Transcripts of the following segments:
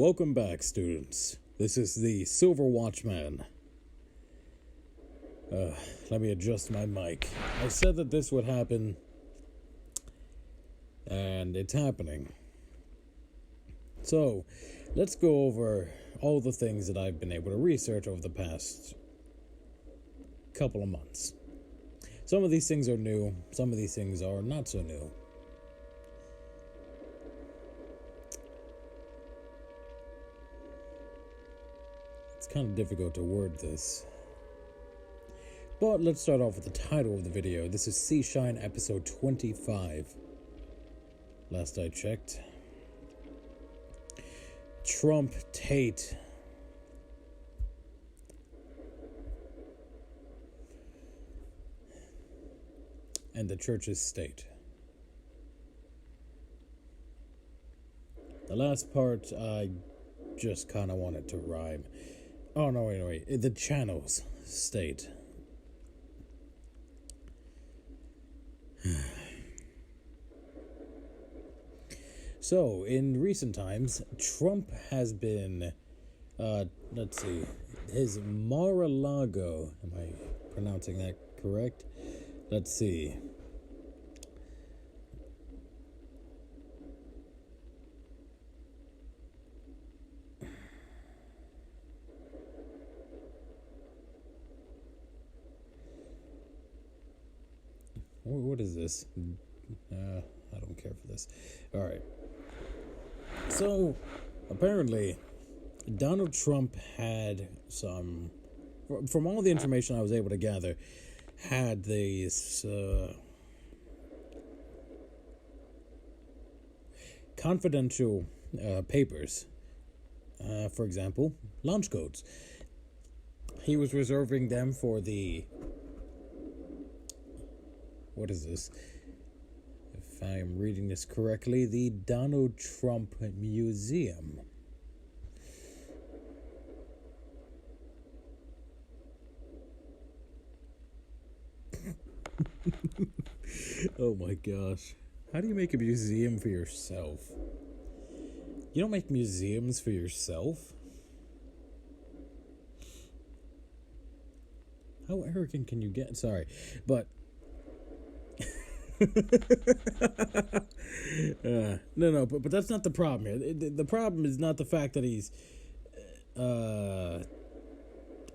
Welcome back, students. This is the Silver Watchman. Let me adjust my mic. I said that this would happen, and it's happening. So, let's go over all the things that I've been able to research over the past couple of months. Some of these things are new, some of these things are not so new. It's kind of difficult to word this. But let's start off with the title of the video. This is Seashine episode 25. Last I checked. Trump, Tate. And the church's state. The last part, I just kind of wanted to rhyme. Oh, no, wait. The channel's state. So, in recent times, Trump has been, let's see, his Mar-a-Lago, am I pronouncing that correct? Let's see. What is this? I don't care for this. All right. So, apparently, Donald Trump had some, from all the information I was able to gather, had these confidential papers. For example, launch codes. He was reserving them for the... What is this? If I'm reading this correctly, the Donald Trump Museum. Oh my gosh. How do you make a museum for yourself? You don't make museums for yourself? How arrogant can you get? Sorry, but... No, but that's not the problem here. The problem is not the fact that he's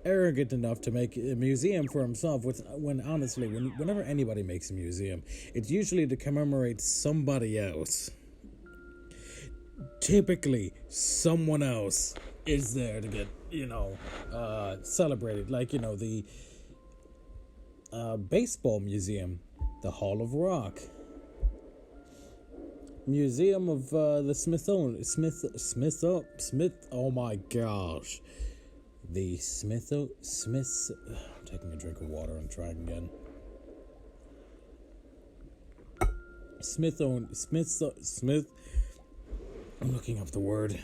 arrogant enough to make a museum for himself. When honestly, whenever anybody makes a museum, it's usually to commemorate somebody else. Typically, someone else is there to get, celebrated. Like, the baseball museum. The Hall of Rock. Museum of the Smith, oh my gosh. The Smith, I'm taking a drink of water and trying again. Smith, I'm looking up the word.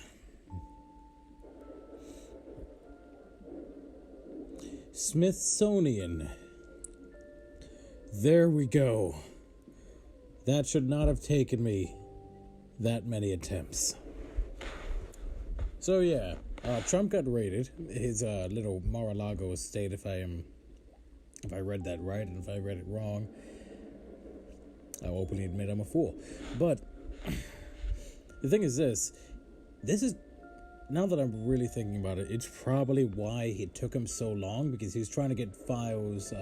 Smithsonian. There we go. That should not have taken me that many attempts. So yeah, Trump got raided. His little Mar-a-Lago estate, if I read that right, and if I read it wrong, I'll openly admit I'm a fool. But the thing is this is, now that I'm really thinking about it, it's probably why it took him so long, because he's trying to get files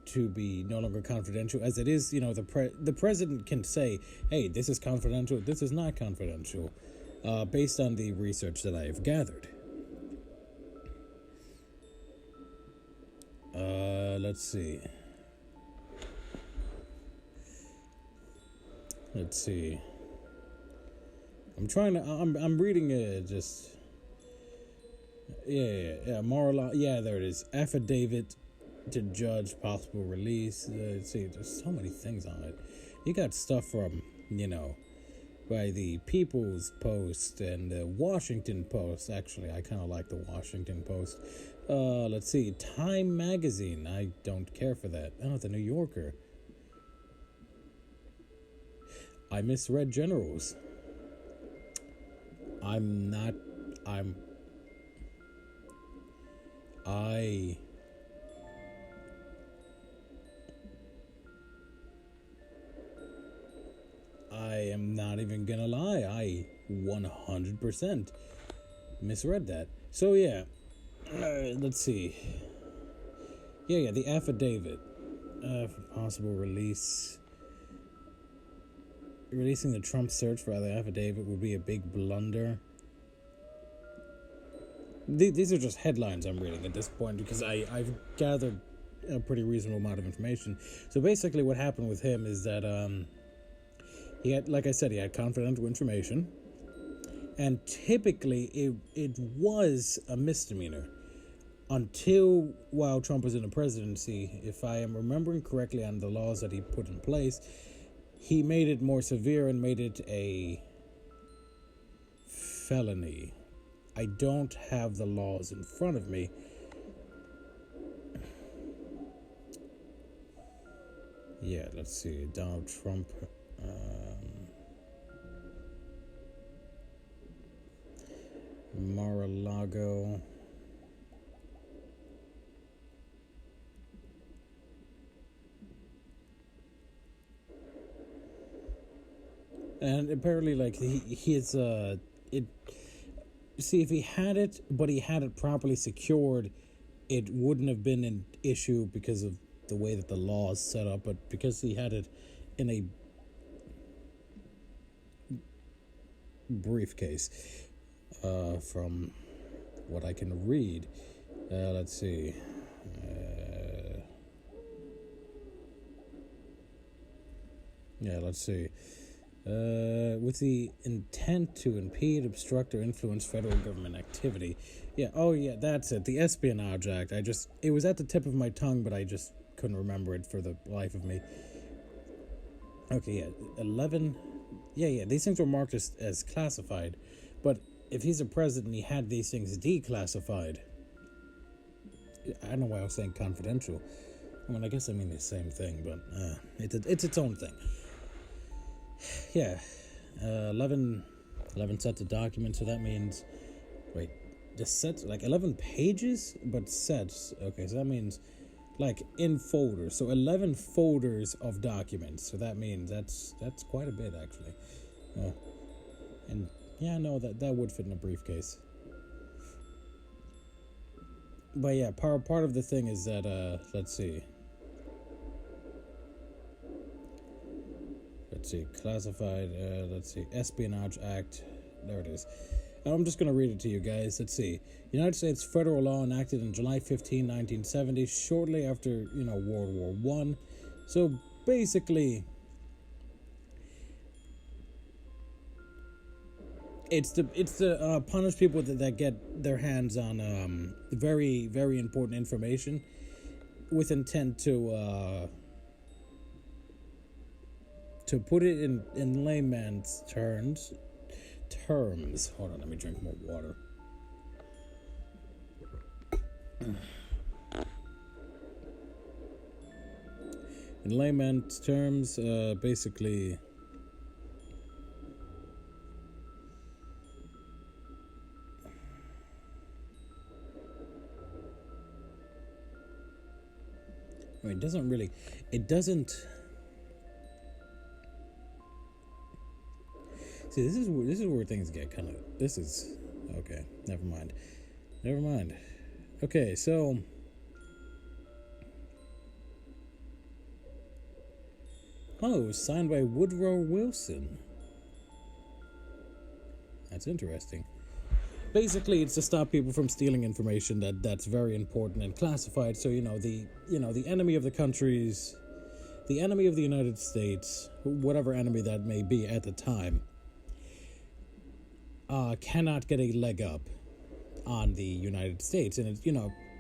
to be no longer confidential. As it is, the president can say, hey, this is confidential, this is not confidential, based on the research that I have gathered. Let's see. I'm reading just... Yeah, Mar-a-Lago, yeah, there it is. Affidavit to judge possible release. Let's see, there's so many things on it. You got stuff from, by the People's Post and the Washington Post. Actually, I kind of like the Washington Post. Let's see, Time Magazine. I don't care for that. Oh, the New Yorker. I misread generals. I'm not. I am not even gonna lie. I 100% misread that. So yeah, let's see. Yeah, the affidavit for possible release. Releasing the Trump search for the affidavit would be a big blunder. These are just headlines I'm reading at this point because I've gathered a pretty reasonable amount of information. So basically what happened with him is that he had, like I said, he had confidential information, and typically it was a misdemeanor until while Trump was in the presidency. If I am remembering correctly on the laws that he put in place, he made it more severe and made it a felony. I don't have the laws in front of me. Yeah, let's see. Donald Trump. Mar-a-Lago. And apparently, like, he's it. See, if he had it, but he had it properly secured, it wouldn't have been an issue because of the way that the law is set up. But because he had it in a briefcase, from what I can read, let's see. Let's see. With the intent to impede, obstruct, or influence federal government activity. Yeah, that's it. The Espionage Act. It was at the tip of my tongue, but I just couldn't remember it for the life of me. Okay, yeah, 11. Yeah, these things were marked as classified, but if he's a president, he had these things declassified. I don't know why I was saying confidential. I mean, I guess I mean the same thing, but it's its own thing. Yeah, 11 sets of documents, so that means, wait, the sets, like 11 pages, but sets, okay, so that means, like, in folders, so 11 folders of documents, so that means that's quite a bit, actually, and, yeah, no, that would fit in a briefcase, but yeah, part of the thing is that, let's see, classified, Espionage Act, there it is. I'm just going to read it to you guys. Let's see. United States federal law enacted on July 15, 1970, shortly after, World War I. So, basically, it's to punish people that get their hands on very, very important information with intent to put it in layman's terms. Hold on, let me drink more water. In layman's terms, basically, I mean, it doesn't. See, this is where things get kind of. This is okay. Never mind. Okay, so it was signed by Woodrow Wilson. That's interesting. Basically, it's to stop people from stealing information that's very important and classified. So the enemy of the countries, the enemy of the United States, whatever enemy that may be at the time, cannot get a leg up on the United States, and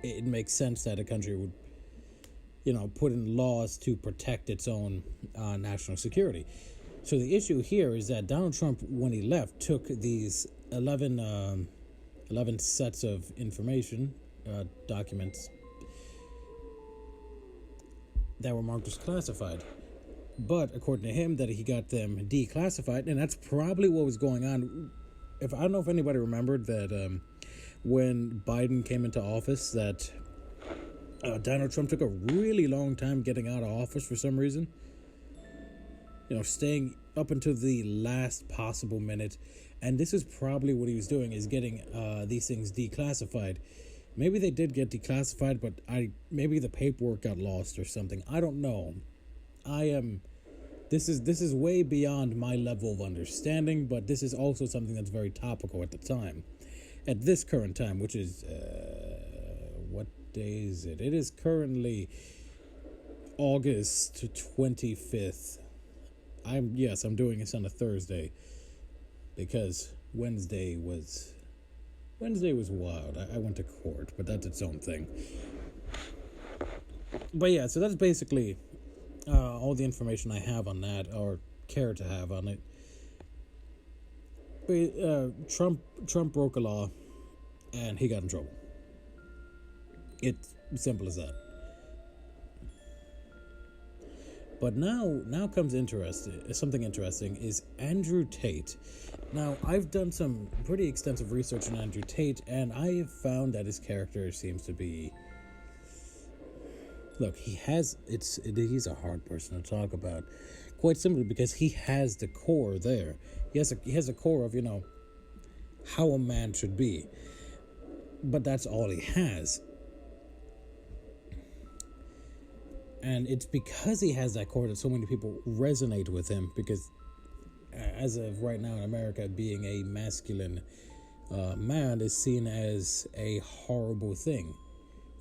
it makes sense that a country would put in laws to protect its own national security. So the issue here is that Donald Trump, when he left, took these 11 sets of information documents that were marked as classified, but according to him, that he got them declassified, and that's probably what was going on. if I don't know if anybody remembered that when Biden came into office, that Donald Trump took a really long time getting out of office for some reason. Staying up until the last possible minute. And this is probably what he was doing, is getting these things declassified. Maybe they did get declassified, but maybe the paperwork got lost or something. I don't know. This is way beyond my level of understanding, but this is also something that's very topical at the time. At this current time, which is, what day is it? It is currently August 25th. I'm doing this on a Thursday because Wednesday was wild. I went to court, but that's its own thing. But yeah, so that's basically all the information I have on that, or care to have on it. But, Trump broke a law, and he got in trouble. It's simple as that. But now comes something interesting is Andrew Tate. Now, I've done some pretty extensive research on Andrew Tate, and I have found that his character seems to be... Look, he's a hard person to talk about, quite simply because he has the core there. He has a core of, how a man should be. But that's all he has. And it's because he has that core that so many people resonate with him, because as of right now in America, being a masculine man is seen as a horrible thing,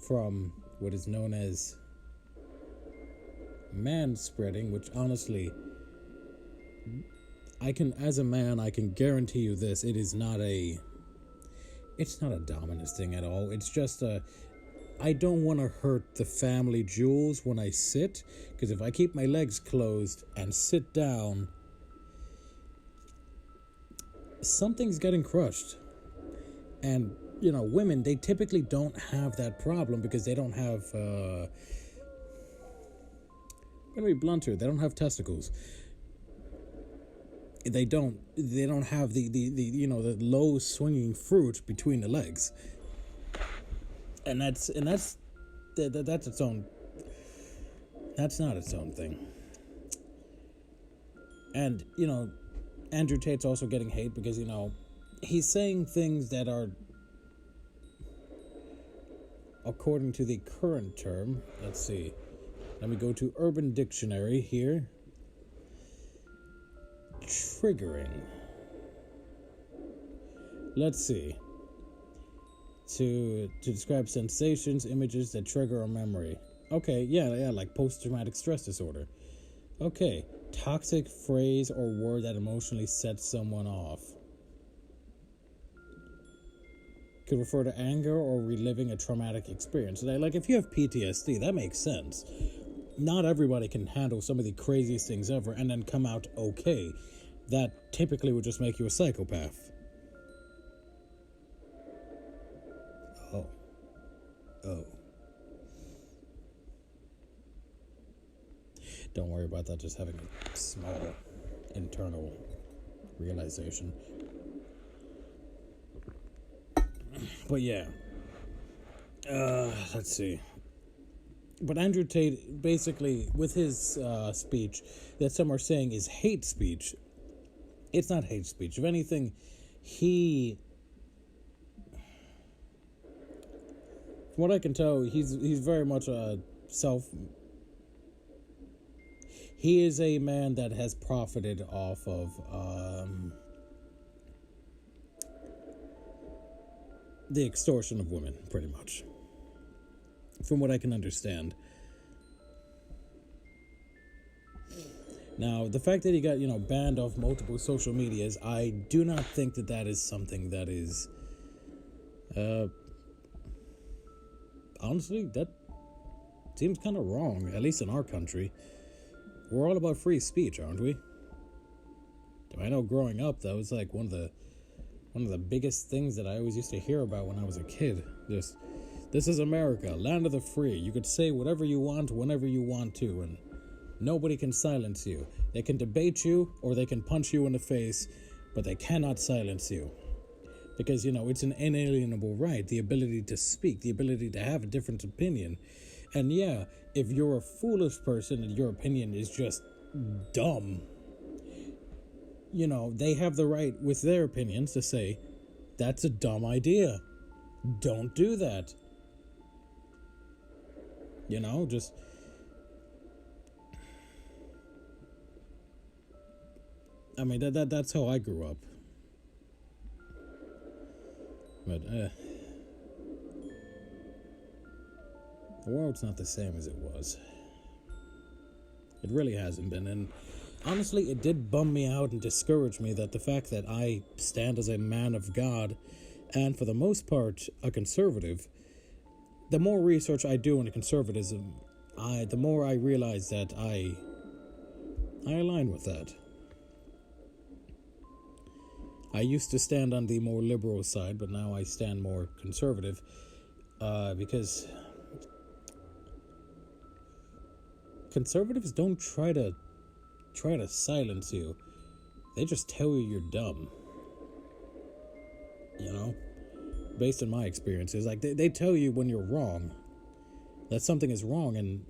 from what is known as man-spreading, which honestly, as a man, I can guarantee you this, it's not a dominance thing at all. It's just I don't want to hurt the family jewels when I sit, because if I keep my legs closed and sit down, something's getting crushed. And, women, they typically don't have that problem because they don't have, I'm going to be blunt here, they don't have testicles. They don't have the low swinging fruit between the legs. And that's its own. That's not its own thing. And Andrew Tate's also getting hate because he's saying things that are, according to the current term. Let's see. Let me go to Urban Dictionary here. Triggering. Let's see. To describe sensations, images that trigger a memory. Okay, yeah, like post-traumatic stress disorder. Okay, toxic phrase or word that emotionally sets someone off. Could refer to anger or reliving a traumatic experience. Like if you have PTSD, that makes sense. Not everybody can handle some of the craziest things ever and then come out okay. That typically would just make you a psychopath. Oh. Don't worry about that, just having a small internal realization. But yeah. Let's see. But Andrew Tate, basically, with his speech, that some are saying is hate speech. It's not hate speech. If anything, from what I can tell, he's very much he is a man that has profited off of the extortion of women, pretty much. From what I can understand. Now, the fact that he got, banned off multiple social medias, I do not think that is something that is, honestly, that seems kind of wrong, at least in our country. We're all about free speech, aren't we? I know growing up, that was like one of the biggest things that I always used to hear about when I was a kid. This is America, land of the free. You could say whatever you want, whenever you want to, and nobody can silence you. They can debate you, or they can punch you in the face, but they cannot silence you. Because, it's an inalienable right, the ability to speak, the ability to have a different opinion. And yeah, if you're a foolish person and your opinion is just dumb, they have the right with their opinions to say, that's a dumb idea. Don't do that. Just... I mean, that's how I grew up. But, the world's not the same as it was. It really hasn't been. And honestly, it did bum me out and discourage me that the fact that I stand as a man of God, and for the most part, a conservative, the more research I do into conservatism, the more I realize that I align with that. I used to stand on the more liberal side, but now I stand more conservative, because conservatives don't try to silence you. They just tell you you're dumb. Based on my experiences, like they tell you when you're wrong, that something is wrong, and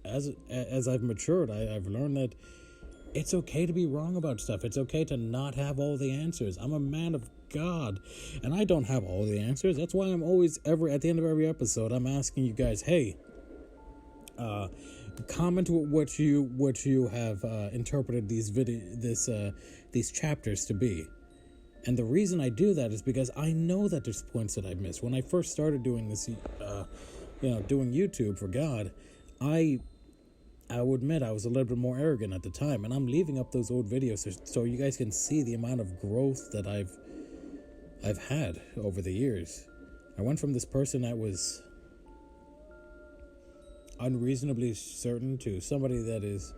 as I've matured, I've learned that it's okay to be wrong about stuff. It's okay to not have all the answers. I'm a man of God, and I don't have all the answers. That's why I'm always, at the end of every episode, I'm asking you guys, hey, comment what you have interpreted these chapters to be. And the reason I do that is because I know that there's points that I missed. When I first started doing this, doing YouTube for God, I will admit I was a little bit more arrogant at the time, and I'm leaving up those old videos so you guys can see the amount of growth that I've had over the years. I went from this person that was unreasonably certain to somebody that is...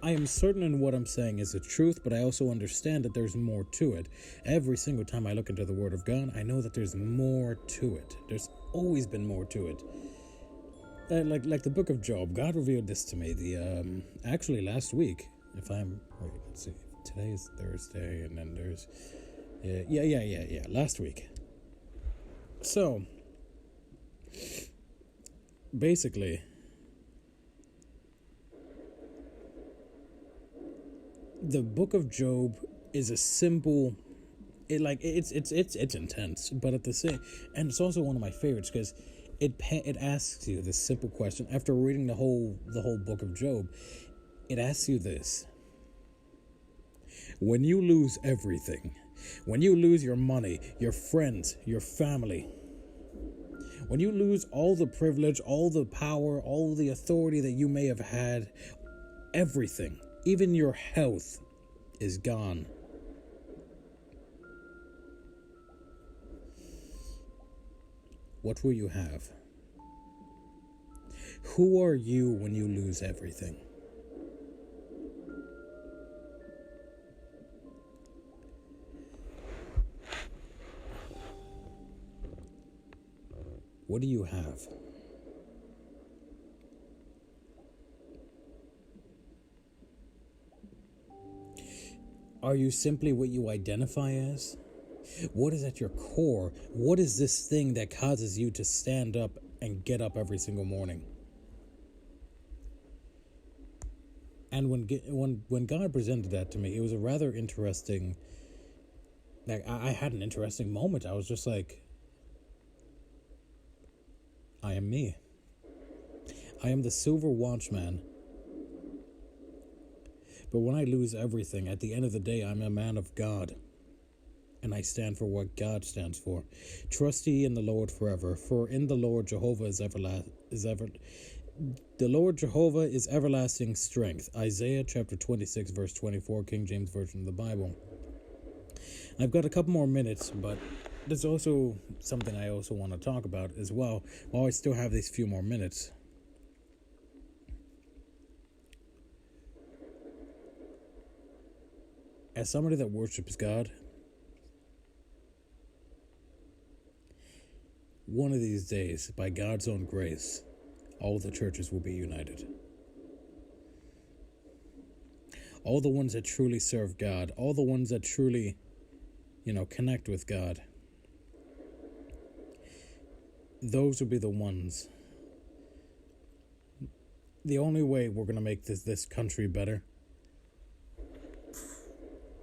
I am certain in what I'm saying is the truth, but I also understand that there's more to it. Every single time I look into the Word of God, I know that there's more to it. There's always been more to it. Like the book of Job, God revealed this to me. Actually last week, let's see, today is Thursday, and then there's, last week. So, basically, the book of Job is a simple, it's intense, but at the same, and it's also one of my favorites because it asks you this simple question. After reading the whole book of Job, it asks you this: when you lose everything, when you lose your money, your friends, your family, when you lose all the privilege, all the power, all the authority that you may have had, everything, even your health, is gone. What will you have? Who are you when you lose everything? What do you have? Are you simply what you identify as? What is at your core? What is this thing that causes you to stand up and get up every single morning? And when God presented that to me, it was a rather interesting... I had an interesting moment. I was just like, I am me. I am the silver watchman. But when I lose everything, at the end of the day, I'm a man of God. And I stand for what God stands for. Trust ye in the Lord forever, for in the Lord Jehovah the Lord Jehovah is everlasting strength. Isaiah chapter 26, verse 24, King James Version of the Bible. I've got a couple more minutes, but there's also something I also want to talk about as well, while I still have these few more minutes. As somebody that worships God, one of these days, by God's own grace, all the churches will be united. all the ones that truly serve God, all the ones that truly, connect with God. Those will be the ones. The only way we're going to make this country better.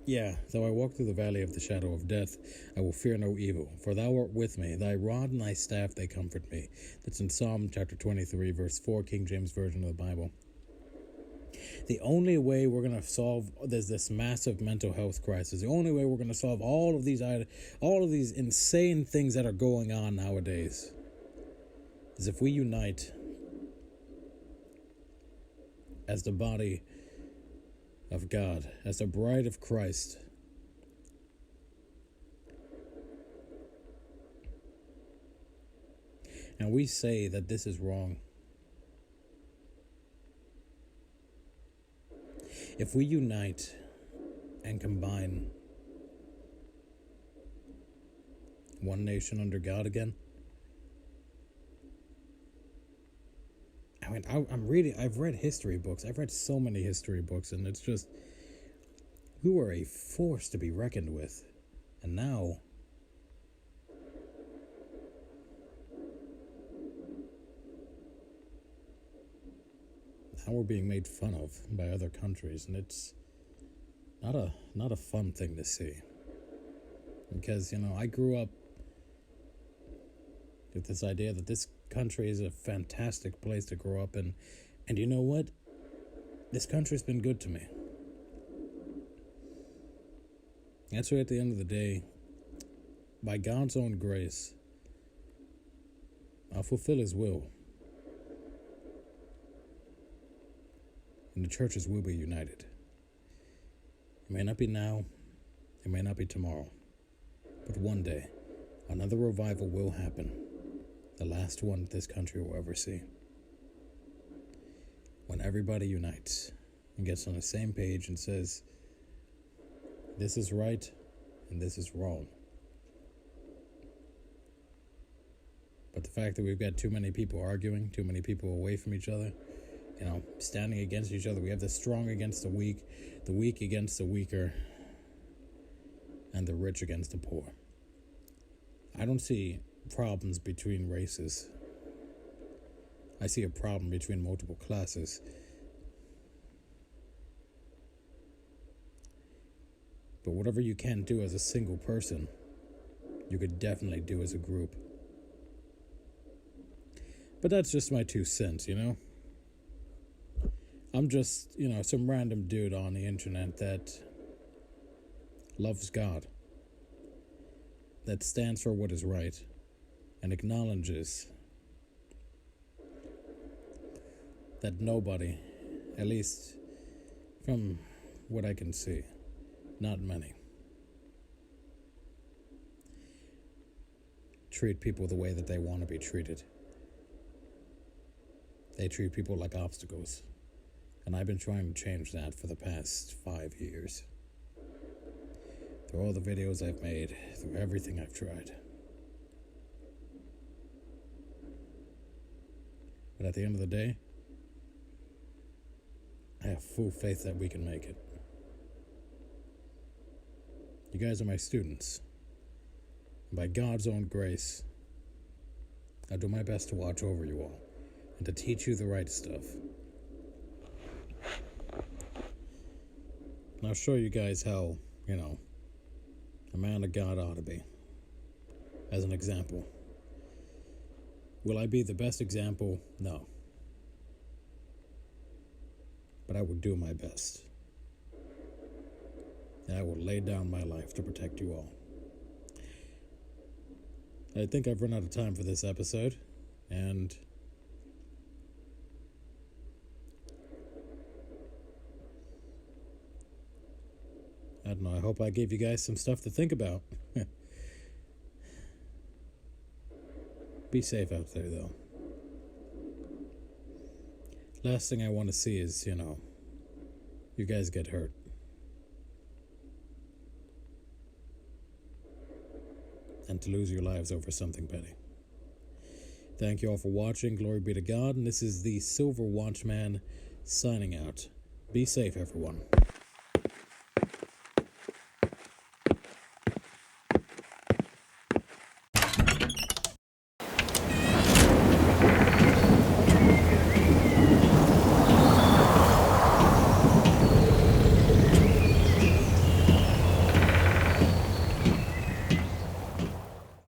Yeah, though I walk through the valley of the shadow of death, I will fear no evil, for thou art with me. Thy rod and thy staff, they comfort me. That's in Psalm chapter 23, verse 4, King James Version of the Bible. The only way we're going to solve this massive mental health crisis, the only way we're going to solve all of these insane things that are going on nowadays, is if we unite as the body of God, as the bride of Christ. And we say that this is wrong. If we unite and combine one nation under God again, I've read history books. I've read so many history books, and it's just, we were a force to be reckoned with. And now we're being made fun of by other countries, and it's not a fun thing to see. Because, I grew up with this idea that this country is a fantastic place to grow up in. And you know what? This country's been good to me. That's why at the end of the day, by God's own grace, I'll fulfill His will. And the churches will be united. It may not be now, it may not be tomorrow, but one day, another revival will happen. The last one this country will ever see. When everybody unites and gets on the same page and says, this is right and this is wrong. But the fact that we've got too many people arguing, too many people away from each other, standing against each other. We have the strong against the weak against the weaker, and the rich against the poor. I don't see problems between races. I see a problem between multiple classes. But whatever you can't do as a single person, you could definitely do as a group. But that's just my 2 cents, I'm just, some random dude on the internet that loves God, that stands for what is right, and acknowledges that nobody, at least from what I can see, not many, treat people the way that they want to be treated. They treat people like obstacles. And I've been trying to change that for the past 5 years. Through all the videos I've made, through everything I've tried. But at the end of the day, I have full faith that we can make it. You guys are my students. And by God's own grace, I do my best to watch over you all and to teach you the right stuff. And I'll show you guys how, a man of God ought to be, as an example. Will I be the best example? No. But I will do my best. And I will lay down my life to protect you all. I think I've run out of time for this episode, and I don't know, I hope I gave you guys some stuff to think about. Be safe out there, though. Last thing I want to see is, you guys get hurt. And to lose your lives over something petty. Thank you all for watching. Glory be to God. And this is the Silver Watchman signing out. Be safe, everyone.